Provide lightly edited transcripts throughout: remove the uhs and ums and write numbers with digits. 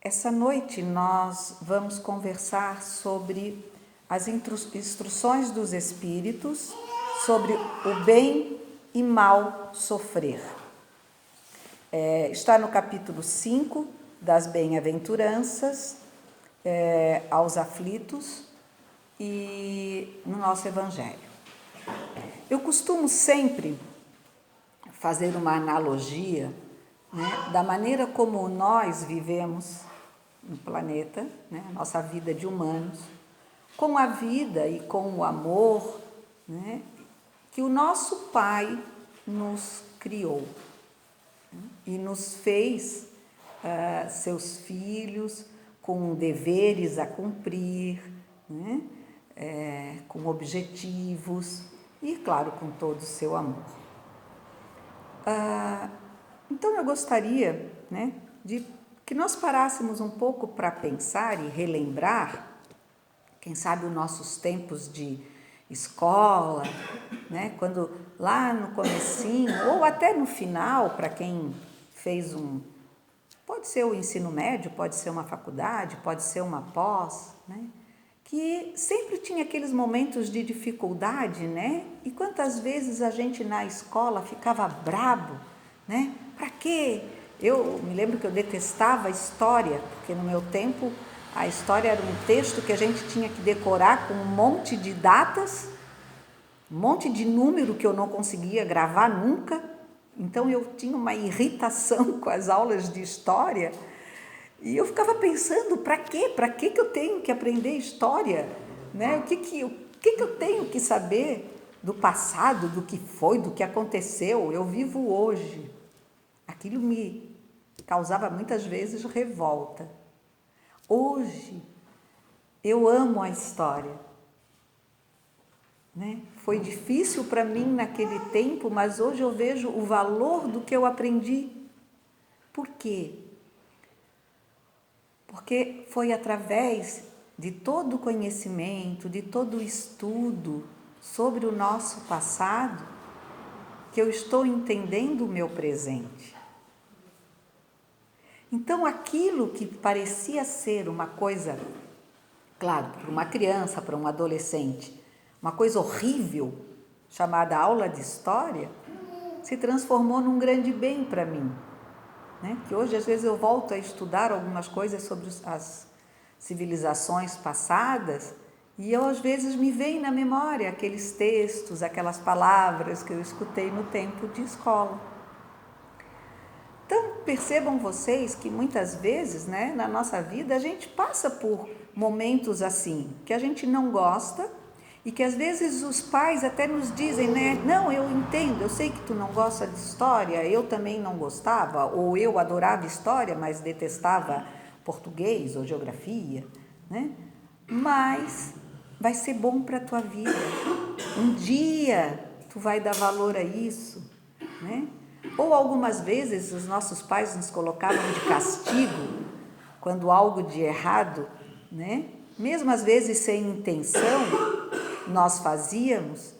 Essa noite nós vamos conversar sobre as instruções dos Espíritos sobre o bem e mal sofrer. Está no capítulo 5 das Bem-aventuranças aos aflitos e no nosso Evangelho. Eu costumo sempre fazer uma analogia, né, da maneira como nós vivemos no planeta, né, a nossa vida de humanos, com a vida e com o amor, né, que o nosso Pai nos criou, né, e nos fez seus filhos com deveres a cumprir, né, com objetivos e, claro, com todo o seu amor. Então eu gostaria, né, de que nós parássemos um pouco para pensar e relembrar, quem sabe, os nossos tempos de escola, né, quando lá no comecinho, ou até no final, para quem fez pode ser o ensino médio, pode ser uma faculdade, pode ser uma pós, né, que sempre tinha aqueles momentos de dificuldade, né? E quantas vezes a gente na escola ficava brabo, né? Para quê? Eu me lembro que eu detestava a história, porque no meu tempo a história era um texto que a gente tinha que decorar com um monte de datas, um monte de número que eu não conseguia gravar nunca. Então eu tinha uma irritação com as aulas de história. E eu ficava pensando, para quê? Para que eu tenho que aprender história? Né? O que eu tenho que saber do passado, do que foi, do que aconteceu? Eu vivo hoje. Aquilo me causava muitas vezes revolta. Hoje, eu amo a história. Né? Foi difícil para mim naquele tempo, mas hoje eu vejo o valor do que eu aprendi. Por quê? Porque foi através de todo o conhecimento, de todo o estudo sobre o nosso passado, que eu estou entendendo o meu presente. Então, aquilo que parecia ser uma coisa, claro, para uma criança, para um adolescente, uma coisa horrível, chamada aula de história, se transformou num grande bem para mim. Né? Que hoje, às vezes, eu volto a estudar algumas coisas sobre as civilizações passadas e eu, às vezes, me vem na memória aqueles textos, aquelas palavras que eu escutei no tempo de escola. Então, percebam vocês que muitas vezes, né, na nossa vida, a gente passa por momentos assim, que a gente não gosta e que às vezes os pais até nos dizem, né, não, eu entendo, eu sei que tu não gosta de história, eu também não gostava, ou eu adorava história, mas detestava português ou geografia, né? Mas vai ser bom para a tua vida. Um dia tu vai dar valor a isso, né? Ou algumas vezes os nossos pais nos colocavam de castigo quando algo de errado, né? Mesmo às vezes sem intenção, nós fazíamos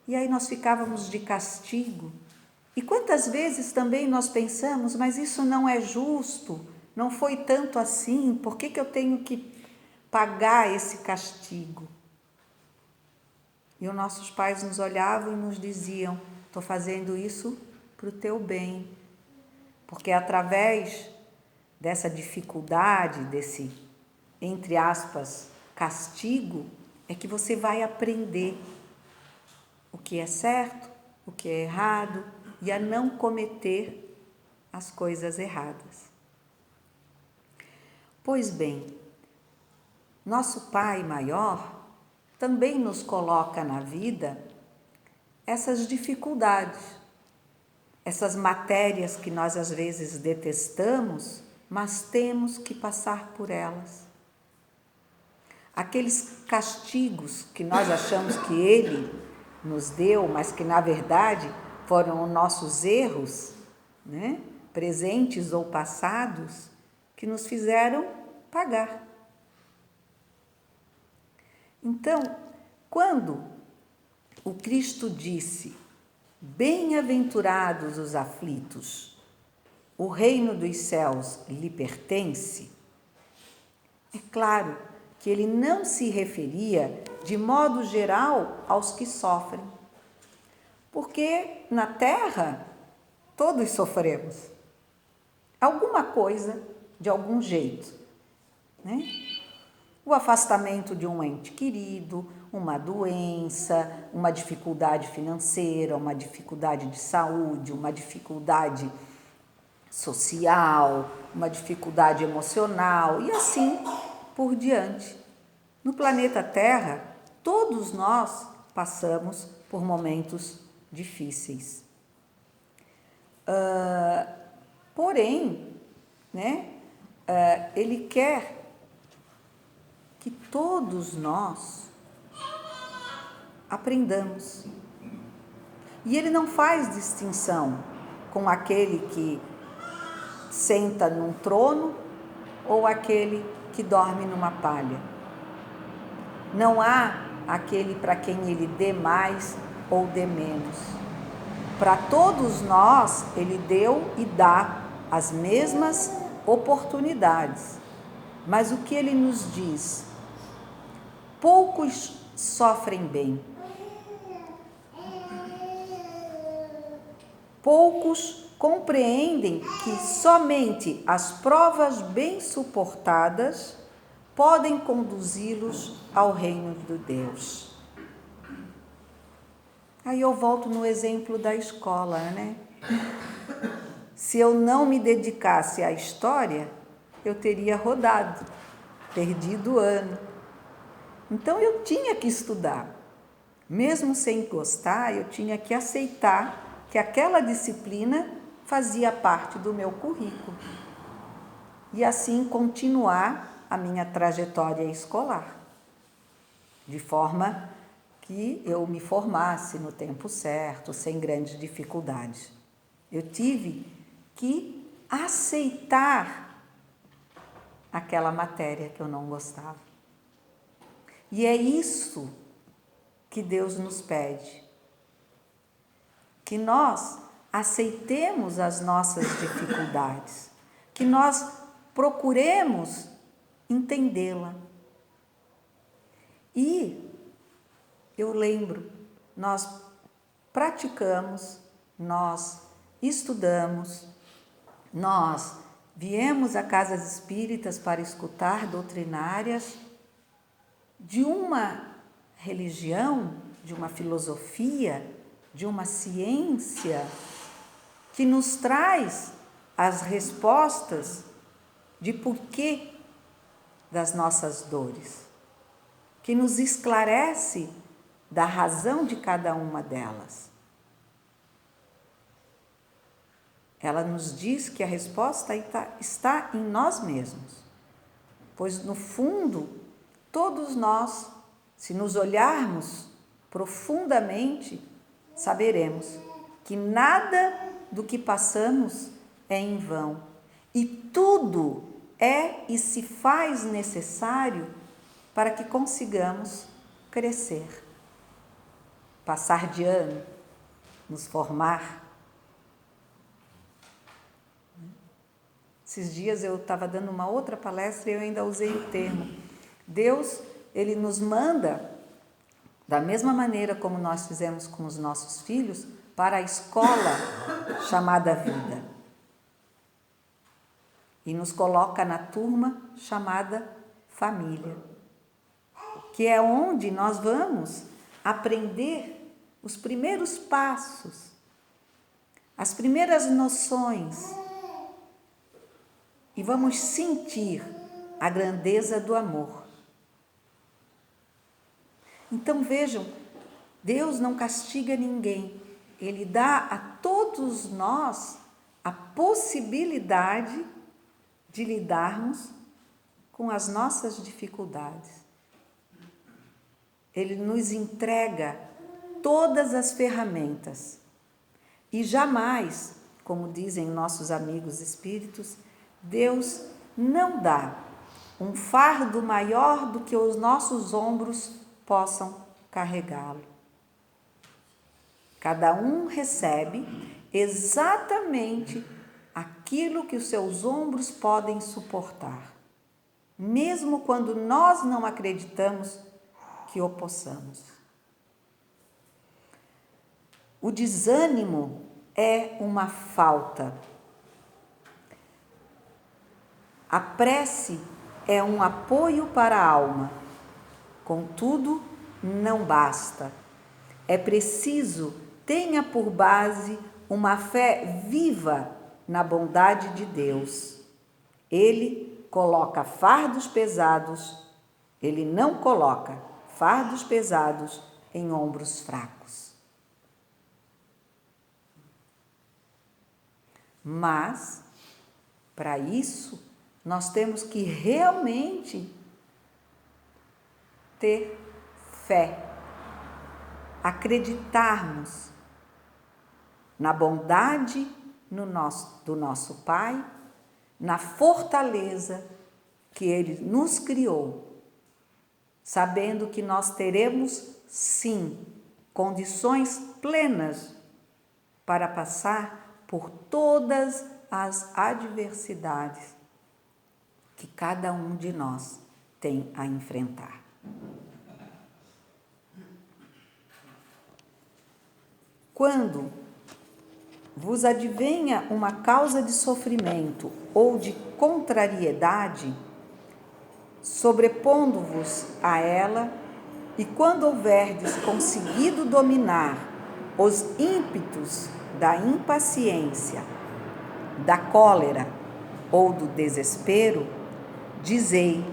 e aí nós ficávamos de castigo. E quantas vezes também nós pensamos, mas isso não é justo, não foi tanto assim, por que eu tenho que pagar esse castigo? E os nossos pais nos olhavam e nos diziam, estou fazendo isso para o teu bem, porque através dessa dificuldade, desse, entre aspas, castigo, é que você vai aprender o que é certo, o que é errado e a não cometer as coisas erradas. Pois bem, nosso Pai maior também nos coloca na vida essas dificuldades, essas matérias que nós às vezes detestamos, mas temos que passar por elas. Aqueles castigos que nós achamos que Ele nos deu, mas que na verdade foram os nossos erros, né? Presentes ou passados, que nos fizeram pagar. Então, quando o Cristo disse, bem-aventurados os aflitos, o reino dos céus lhe pertence, É claro que ele não se referia, de modo geral, aos que sofrem. Porque na Terra, todos sofremos. Alguma coisa, de algum jeito, né? O afastamento de um ente querido, uma doença, uma dificuldade financeira, uma dificuldade de saúde, uma dificuldade social, uma dificuldade emocional e assim por diante. No planeta Terra, todos nós passamos por momentos difíceis. Porém, né, ele quer que todos nós aprendamos. E ele não faz distinção com aquele que senta num trono ou aquele que dorme numa palha. Não há aquele para quem ele dê mais ou dê menos. Para todos nós, ele deu e dá as mesmas oportunidades. Mas o que ele nos diz? Poucos sofrem bem. Poucos compreendem que somente as provas bem suportadas podem conduzi-los ao reino de Deus. Aí eu volto no exemplo da escola, né? Se eu não me dedicasse à história, eu teria rodado, perdido o ano. Então eu tinha que estudar. Mesmo sem gostar, eu tinha que aceitar que aquela disciplina fazia parte do meu currículo. E assim continuar a minha trajetória escolar, de forma que eu me formasse no tempo certo, sem grandes dificuldades. Eu tive que aceitar aquela matéria que eu não gostava. E é isso que Deus nos pede, que nós aceitemos as nossas dificuldades, que nós procuremos entendê-la. E eu lembro, nós praticamos, nós estudamos, nós viemos a casas espíritas para escutar doutrinárias de uma religião, de uma filosofia, de uma ciência que nos traz as respostas de porquê das nossas dores, que nos esclarece da razão de cada uma delas. Ela nos diz que a resposta está em nós mesmos, pois no fundo, todos nós, se nos olharmos profundamente, saberemos que nada do que passamos é em vão e tudo é e se faz necessário para que consigamos crescer, passar de ano, nos formar. Esses dias eu estava dando uma outra palestra e eu ainda usei o termo. Deus, ele nos manda, da mesma maneira como nós fizemos com os nossos filhos, para a escola chamada vida. E nos coloca na turma chamada família, que é onde nós vamos aprender os primeiros passos, as primeiras noções, e vamos sentir a grandeza do amor. Então vejam, Deus não castiga ninguém, Ele dá a todos nós a possibilidade de lidarmos com as nossas dificuldades. Ele nos entrega todas as ferramentas e jamais, como dizem nossos amigos espíritos, Deus não dá um fardo maior do que os nossos ombros possam carregá-lo. Cada um recebe exatamente aquilo que os seus ombros podem suportar. mesmo quando nós não acreditamos que o possamos. O desânimo é uma falta. A prece é um apoio para a alma. Contudo, não basta. É preciso tenha por base uma fé viva na bondade de Deus. Ele coloca fardos pesados, ele não coloca fardos pesados em ombros fracos. Mas, para isso, nós temos que realmente ter fé, acreditarmos na bondade do nosso Pai, na fortaleza que Ele nos criou, sabendo que nós teremos, sim, condições plenas para passar por todas as adversidades que cada um de nós tem a enfrentar. Quando vos advenha uma causa de sofrimento ou de contrariedade, sobrepondo-vos a ela, e quando houverdes conseguido dominar os ímpetos da impaciência, da cólera ou do desespero, dizei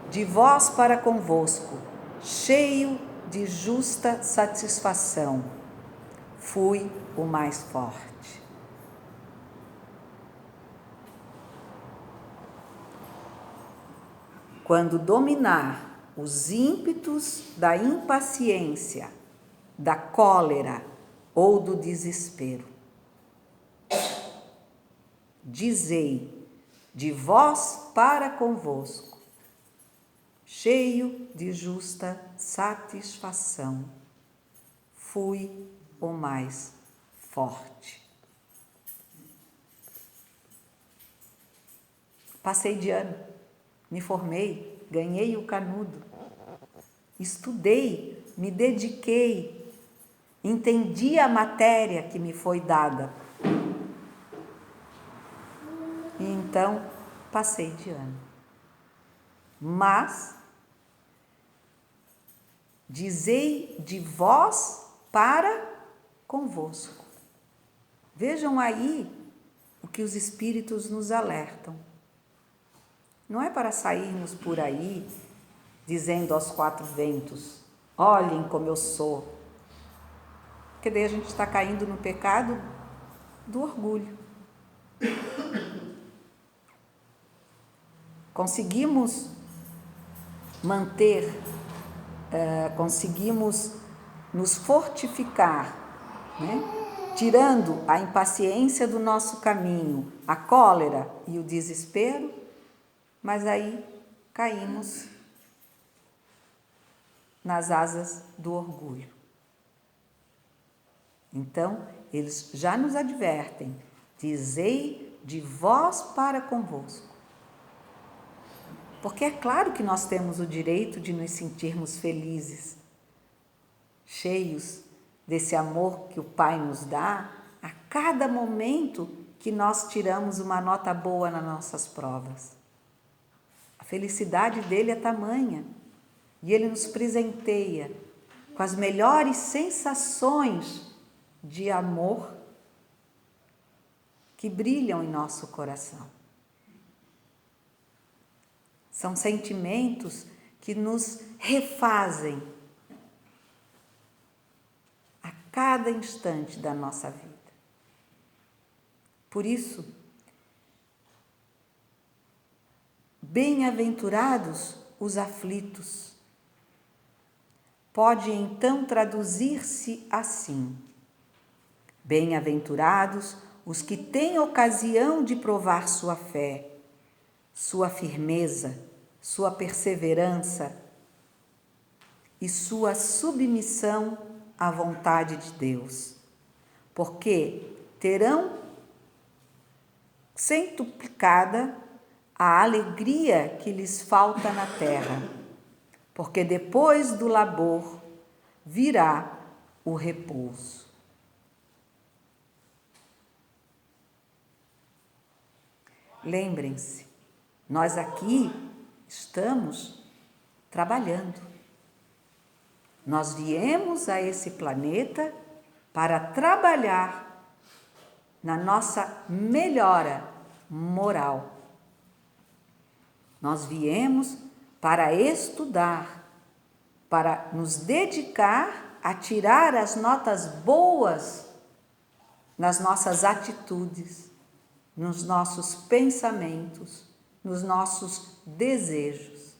de vós para convosco, cheio de justa satisfação: fui o mais forte. Quando dominar os ímpetos da impaciência, da cólera ou do desespero, dizei de vós para convosco, cheio de justa satisfação, fui o mais forte. Passei de ano, me formei, ganhei o canudo, estudei, me dediquei, entendi a matéria que me foi dada. E então, passei de ano. Mas, dizei de vós para convosco. Vejam aí o que os Espíritos nos alertam. Não é para sairmos por aí dizendo aos quatro ventos: olhem como eu sou. Porque daí a gente está caindo no pecado do orgulho. Conseguimos manter, conseguimos nos fortificar, né? Tirando a impaciência do nosso caminho, a cólera e o desespero, mas aí caímos nas asas do orgulho. Então, eles já nos advertem: dizei de vós para convosco. Porque é claro que nós temos o direito de nos sentirmos felizes, cheios desse amor que o Pai nos dá a cada momento que nós tiramos uma nota boa nas nossas provas. A felicidade dele é tamanha e ele nos presenteia com as melhores sensações de amor que brilham em nosso coração. São sentimentos que nos refazem a cada instante da nossa vida. Por isso, bem-aventurados os aflitos. Pode então traduzir-se assim: bem-aventurados os que têm ocasião de provar sua fé, sua firmeza, sua perseverança e sua submissão à vontade de Deus, porque terão centuplicada a alegria que lhes falta na terra, porque depois do labor virá o repouso. Lembrem-se, nós aqui estamos trabalhando. Nós viemos a esse planeta para trabalhar na nossa melhora moral. Nós viemos para estudar, para nos dedicar a tirar as notas boas nas nossas atitudes, nos nossos pensamentos, nos nossos desejos.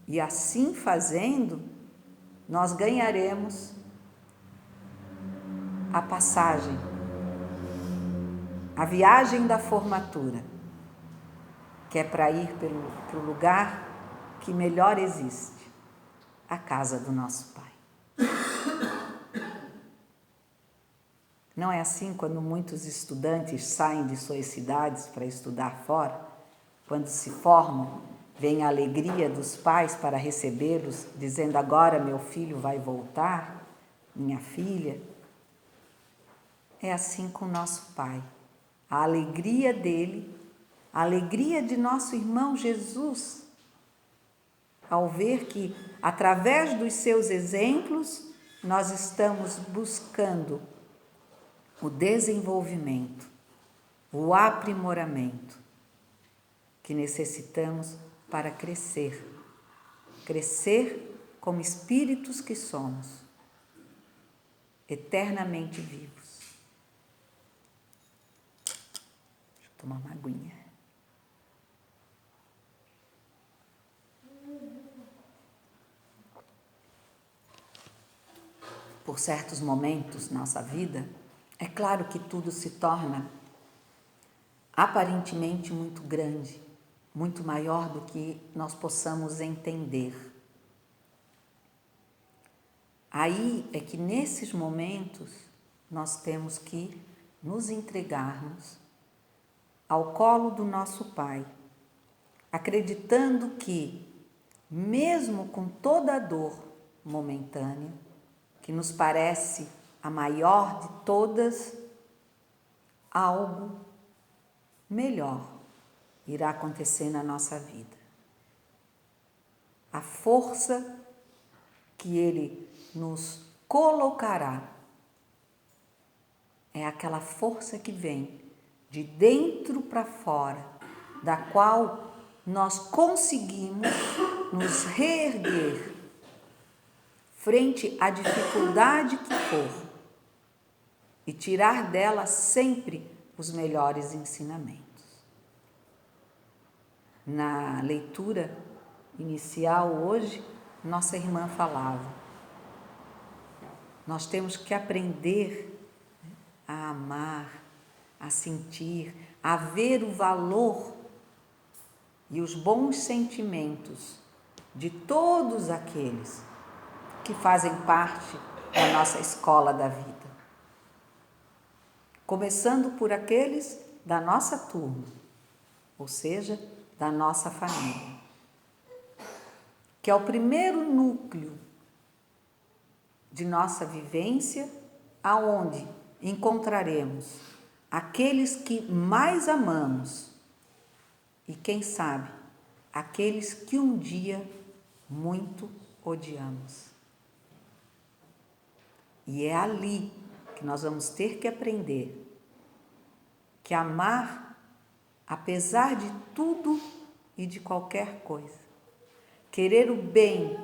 E assim fazendo, nós ganharemos a passagem, a viagem da formatura, que é para ir para o lugar que melhor existe, a casa do nosso Pai. Não é assim quando muitos estudantes saem de suas cidades para estudar fora? Quando se formam, vem a alegria dos pais para recebê-los, dizendo: agora meu filho vai voltar, minha filha. É assim com nosso Pai. A alegria dele, a alegria de nosso irmão Jesus, ao ver que, através dos seus exemplos, nós estamos buscando o desenvolvimento, o aprimoramento que necessitamos para crescer como espíritos que somos, eternamente vivos. Deixa eu tomar uma aguinha. Por certos momentos na nossa vida, é claro que tudo se torna aparentemente muito grande, muito maior do que nós possamos entender. Aí é que nesses momentos nós temos que nos entregarmos ao colo do nosso Pai, acreditando que, mesmo com toda a dor momentânea, que nos parece a maior de todas, algo melhor irá acontecer na nossa vida. A força que Ele nos colocará é aquela força que vem de dentro para fora, da qual nós conseguimos nos reerguer frente à dificuldade que for e tirar dela sempre os melhores ensinamentos. Na leitura inicial hoje, nossa irmã falava: nós temos que aprender a amar, a sentir, a ver o valor e os bons sentimentos de todos aqueles que fazem parte da nossa escola da vida. Começando por aqueles da nossa turma, ou seja, da nossa família, que é o primeiro núcleo de nossa vivência, aonde encontraremos aqueles que mais amamos e, quem sabe, aqueles que um dia muito odiamos. E é ali que nós vamos ter que aprender que amar, apesar de tudo e de qualquer coisa, querer o bem,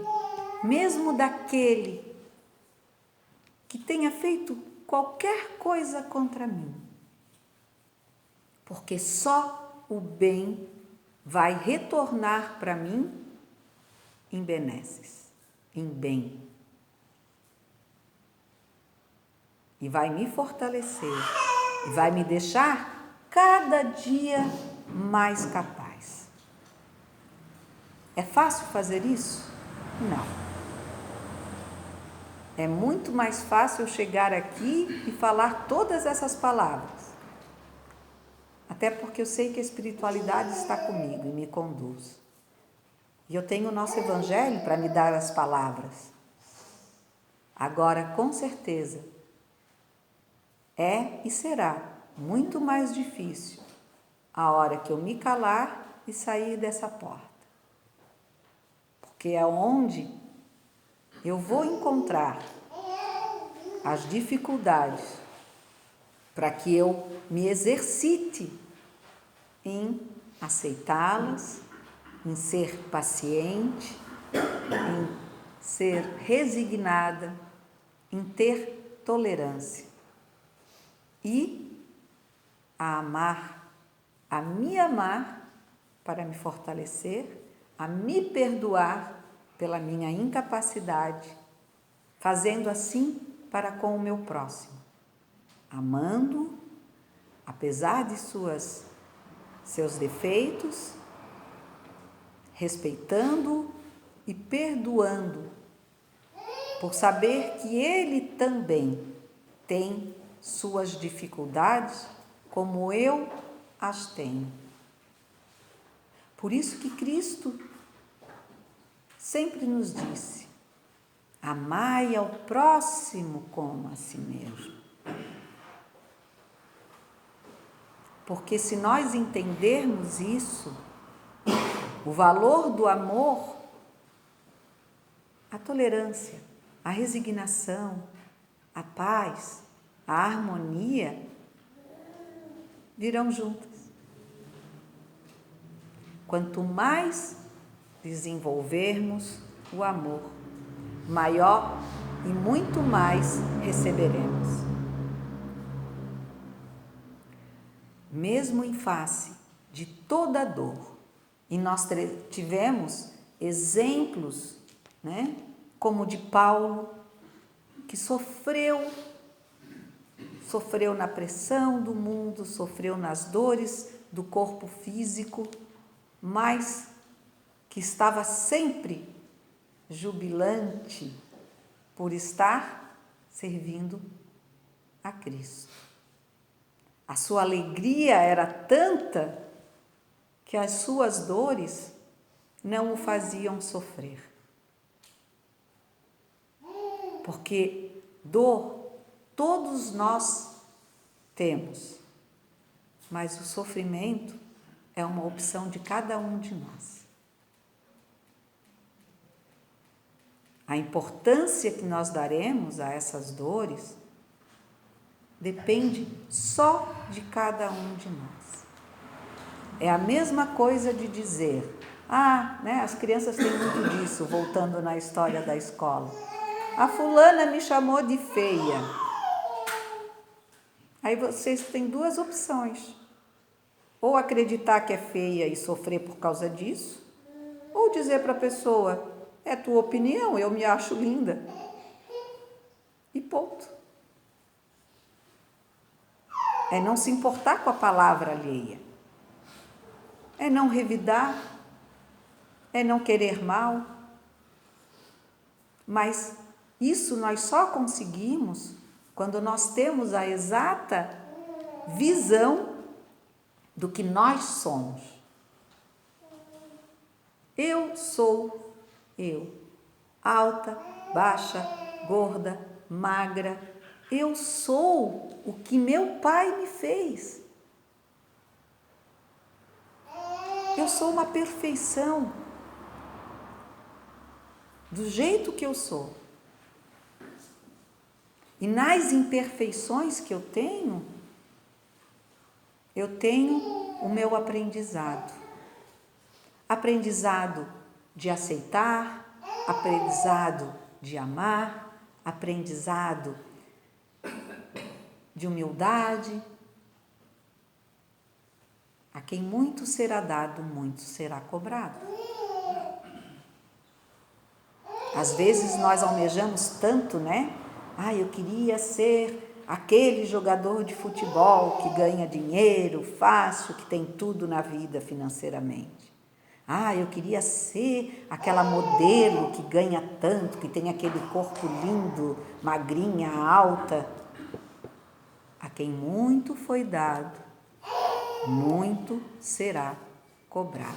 mesmo daquele que tenha feito qualquer coisa contra mim, porque só o bem vai retornar para mim em benesses, em bem. E vai me fortalecer, e vai me deixar cada dia mais capaz. É fácil fazer isso? Não. É muito mais fácil eu chegar aqui e falar todas essas palavras. Até porque eu sei que a espiritualidade está comigo e me conduz. E eu tenho o nosso Evangelho para me dar as palavras. Agora, com certeza, é e será muito mais difícil a hora que eu me calar e sair dessa porta. Porque é onde eu vou encontrar as dificuldades para que eu me exercite em aceitá-las, em ser paciente, em ser resignada, em ter tolerância e a amar, a me amar para me fortalecer, a me perdoar pela minha incapacidade, fazendo assim para com o meu próximo, amando, apesar de seus defeitos, respeitando e perdoando, por saber que ele também tem suas dificuldades, como eu as tenho. Por isso que Cristo sempre nos disse: amai ao próximo como a si mesmo. Porque se nós entendermos isso, o valor do amor, a tolerância, a resignação, a paz, a harmonia, virão juntas. Quanto mais desenvolvermos o amor, maior e muito mais receberemos. Mesmo em face de toda a dor, e nós tivemos exemplos, né, como de Paulo, que sofreu na pressão do mundo, sofreu nas dores do corpo físico, mas que estava sempre jubilante por estar servindo a Cristo. A sua alegria era tanta que as suas dores não o faziam sofrer. Porque dor todos nós temos, mas o sofrimento é uma opção de cada um de nós. A importância que nós daremos a essas dores depende só de cada um de nós. É a mesma coisa de dizer, as crianças têm muito disso, voltando na história da escola. A fulana me chamou de feia. Aí vocês têm duas opções. Ou acreditar que é feia e sofrer por causa disso, ou dizer para a pessoa, é tua opinião, eu me acho linda. E ponto. É não se importar com a palavra alheia. É não revidar. É não querer mal. Mas isso nós só conseguimos quando nós temos a exata visão do que nós somos. Eu sou eu, alta, baixa, gorda, magra. Eu sou o que meu pai me fez. Eu sou uma perfeição do jeito que eu sou. E nas imperfeições que eu tenho o meu aprendizado. Aprendizado de aceitar, aprendizado de amar, aprendizado de humildade. A quem muito será dado, muito será cobrado. Às vezes nós almejamos tanto, né? Eu queria ser aquele jogador de futebol que ganha dinheiro fácil, que tem tudo na vida financeiramente. Eu queria ser aquela modelo que ganha tanto, que tem aquele corpo lindo, magrinha, alta. A quem muito foi dado, muito será cobrado.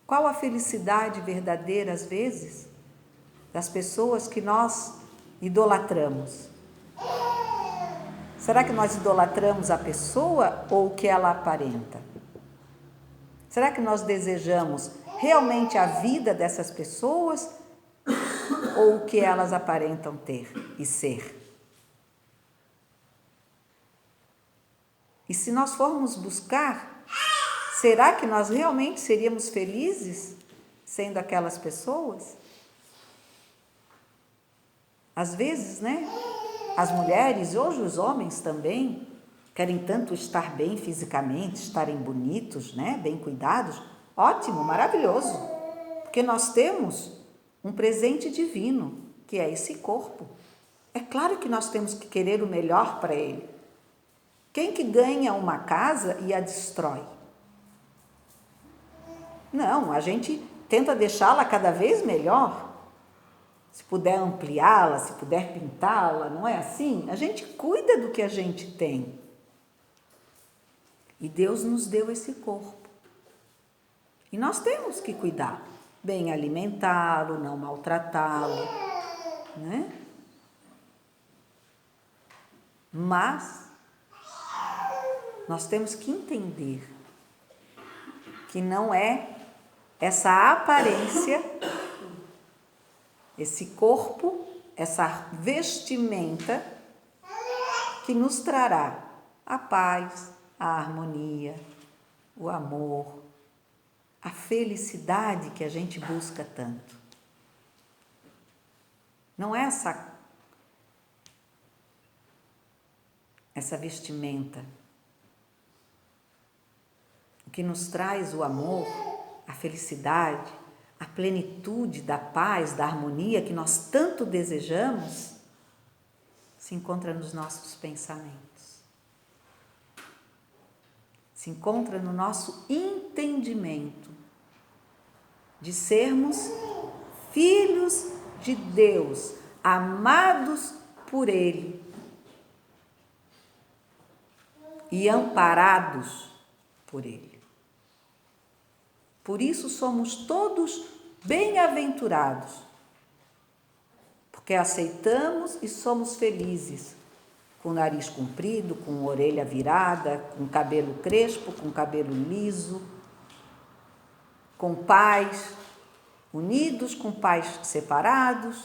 Qual a felicidade verdadeira, às vezes, das pessoas que nós idolatramos? Será que nós idolatramos a pessoa ou o que ela aparenta? Será que nós desejamos realmente a vida dessas pessoas ou o que elas aparentam ter e ser? E se nós formos buscar, será que nós realmente seríamos felizes sendo aquelas pessoas? Às vezes, né? As mulheres e hoje os homens também querem tanto estar bem fisicamente, estarem bonitos, né? Bem cuidados. Ótimo, maravilhoso. Porque nós temos um presente divino, que é esse corpo. É claro que nós temos que querer o melhor para ele. Quem que ganha uma casa e a destrói? Não, a gente tenta deixá-la cada vez melhor. Se puder ampliá-la, se puder pintá-la, não é assim? A gente cuida do que a gente tem. E Deus nos deu esse corpo. E nós temos que cuidar. Bem alimentá-lo, não maltratá-lo, né? Mas nós temos que entender que não é essa aparência, esse corpo, essa vestimenta que nos trará a paz, a harmonia, o amor, a felicidade que a gente busca tanto. Não é essa vestimenta. O que nos traz o amor, a felicidade, a plenitude da paz, da harmonia que nós tanto desejamos, se encontra nos nossos pensamentos. Se encontra no nosso entendimento de sermos filhos de Deus, amados por Ele e amparados por Ele. Por isso somos todos bem-aventurados, porque aceitamos e somos felizes, com o nariz comprido, com a orelha virada, com cabelo crespo, com cabelo liso, com pais unidos, com pais separados,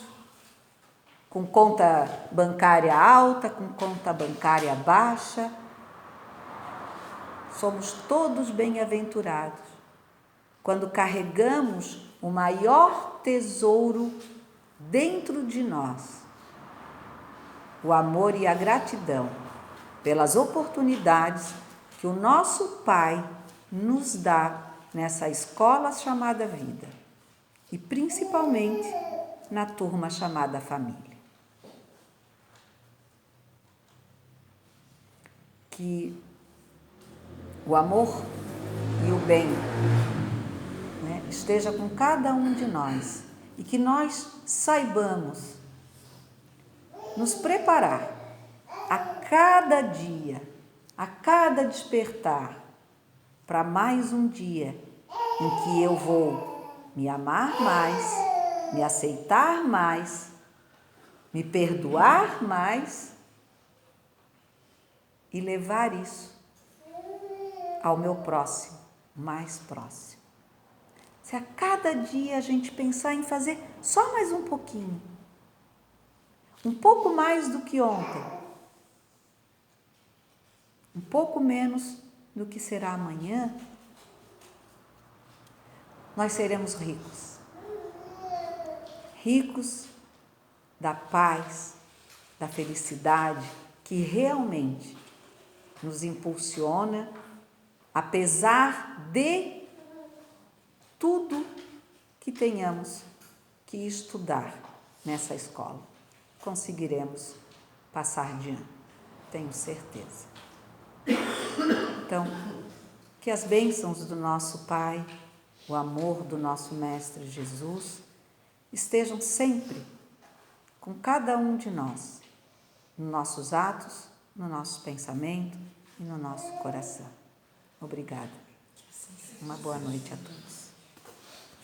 com conta bancária alta, com conta bancária baixa. Somos todos bem-aventurados quando carregamos o maior tesouro dentro de nós, o amor e a gratidão pelas oportunidades que o nosso Pai nos dá nessa escola chamada vida e principalmente na turma chamada família. Que o amor e o bem, né, esteja com cada um de nós e que nós saibamos nos preparar a cada dia, a cada despertar, para mais um dia em que eu vou me amar mais, me aceitar mais, me perdoar mais e levar isso ao meu próximo, mais próximo. Se a cada dia a gente pensar em fazer só mais um pouquinho, um pouco mais do que ontem, um pouco menos do que será amanhã, nós seremos ricos. Ricos da paz, da felicidade que realmente nos impulsiona, apesar de tudo que tenhamos que estudar nessa escola. Conseguiremos passar de ano, tenho certeza. Então, que as bênçãos do nosso Pai, o amor do nosso Mestre Jesus, estejam sempre com cada um de nós, nos nossos atos, no nosso pensamento, e no nosso coração. Obrigada. Uma boa noite a todos.